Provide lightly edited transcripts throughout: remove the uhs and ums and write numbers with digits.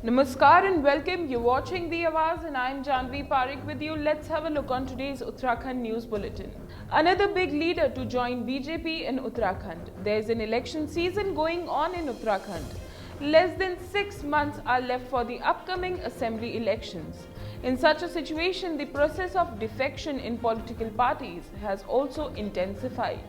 Namaskar and welcome. You're watching The Awaz and I'm Janvi Parekh with you. Let's have a look on today's Uttarakhand news bulletin. Another big leader to join BJP in Uttarakhand. There's an election season going on in Uttarakhand. Less than 6 months are left for the upcoming assembly elections. In such a situation, the process of defection in political parties has also intensified.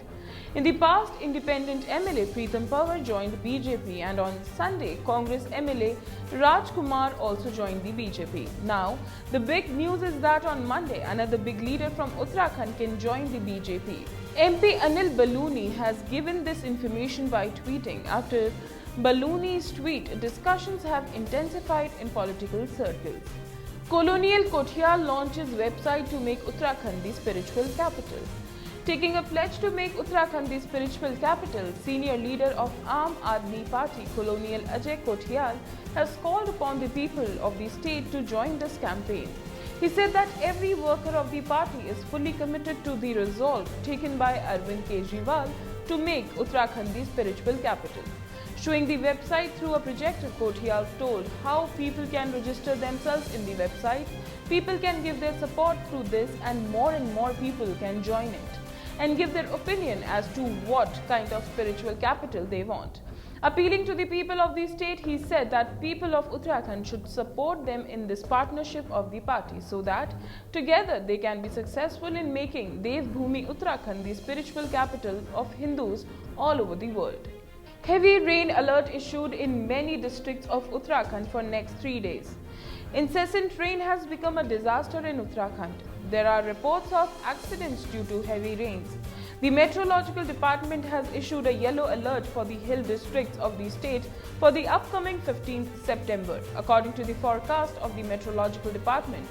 In the past, independent MLA Preetam Pawar joined BJP, and on Sunday, Congress MLA Raj Kumar also joined the BJP. Now, the big news is that on Monday, another big leader from Uttarakhand can join the BJP. MP Anil Balooni has given this information by tweeting. After Balooni's tweet, discussions have intensified in political circles. Colonial Kothiyal launches website to make Uttarakhand the spiritual capital. Taking a pledge to make Uttarakhand the spiritual capital, senior leader of Aam Aadmi Party, Colonial Ajay Kothiyal, has called upon the people of the state to join this campaign. He said that every worker of the party is fully committed to the resolve taken by Arvind Kejriwal to make Uttarakhand the spiritual capital. Showing the website through a projector, Kothiyal told how people can register themselves in the website, people can give their support through this, and more people can join it and give their opinion as to what kind of spiritual capital they want. Appealing to the people of the state, he said that people of Uttarakhand should support them in this partnership of the party so that together they can be successful in making Dev Bhoomi Uttarakhand the spiritual capital of Hindus all over the world. Heavy rain alert issued in many districts of Uttarakhand for next 3 days. Incessant rain has become a disaster in Uttarakhand. There are reports of accidents due to heavy rains. The Meteorological Department has issued a yellow alert for the hill districts of the state for the upcoming 15th September. According to the forecast of the Meteorological Department,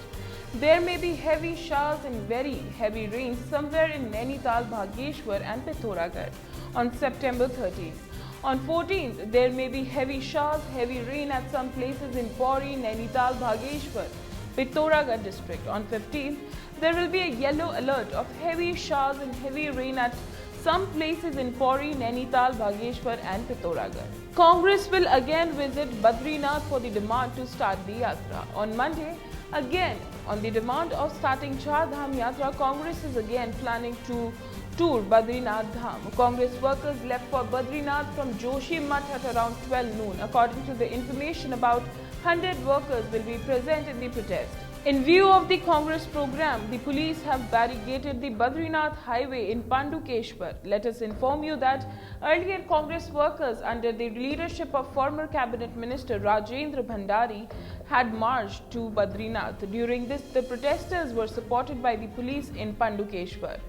there may be heavy showers and very heavy rains somewhere in Nainital, Bhageshwar and Pithoragarh on September 13th. On 14th, there may be heavy showers, heavy rain at some places in Pauri, Nainital, Bhageshwar, Pithoragarh district. On 15th, there will be a yellow alert of heavy showers and heavy rain at some places in Pauri, Nainital, Bhageshwar and Pithoragarh. Congress will again visit Badrinath for the demand to start the Yatra. On Monday, again on the demand of starting Char Dham Yatra, Congress is again planning to tour Badrinath Dham. Congress workers left for Badrinath from Joshi Math at around 12 noon. According to the information, about 100 workers will be present in the protest. In view of the Congress program, the police have barricaded the Badrinath highway in Pandukeshwar. Let us inform you that earlier Congress workers under the leadership of former cabinet minister Rajendra Bhandari had marched to Badrinath. During this, the protesters were supported by the police in Pandukeshwar.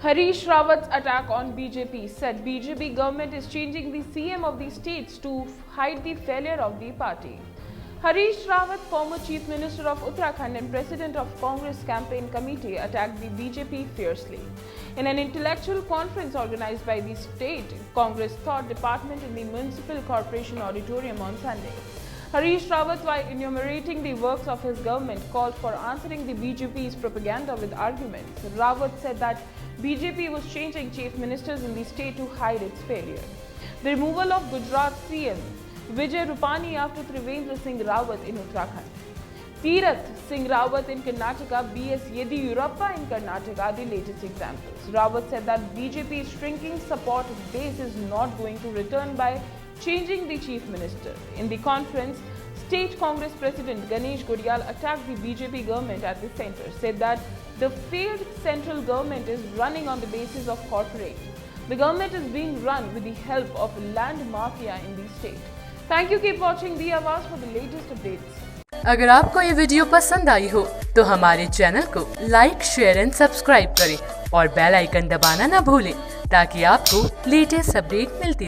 Harish Rawat's attack on BJP said BJP government is changing the CM of the states to hide the failure of the party. Harish Rawat, former Chief Minister of Uttarakhand and President of Congress Campaign Committee, attacked the BJP fiercely. In an intellectual conference organized by the State Congress Thought Department in the Municipal Corporation Auditorium on Sunday, Harish Rawat, while enumerating the works of his government, called for answering the BJP's propaganda with arguments. Rawat said that BJP was changing chief ministers in the state to hide its failure. The removal of Gujarat CM Vijay Rupani after Trivendra Singh Rawat in Uttarakhand, Tirath Singh Rawat in Karnataka, B.S. Yediyurappa in Karnataka are the latest examples. Rawat said that BJP's shrinking support base is not going to return by changing the chief minister. In the conference, State Congress President Ganesh Guriyal attacked the BJP government at the centre, said that the failed central government is running on the basis of corporate. The government is being run with the help of land mafia in the state. Thank you. Keep watching The Awaz for the latest updates. अगर आपको ये video पसंद आई हो तो हमारे channel को like, share and subscribe करें और बेल आइकन दबाना ना भूलें ताकि आपको लेटेस्ट अपडेट मिलती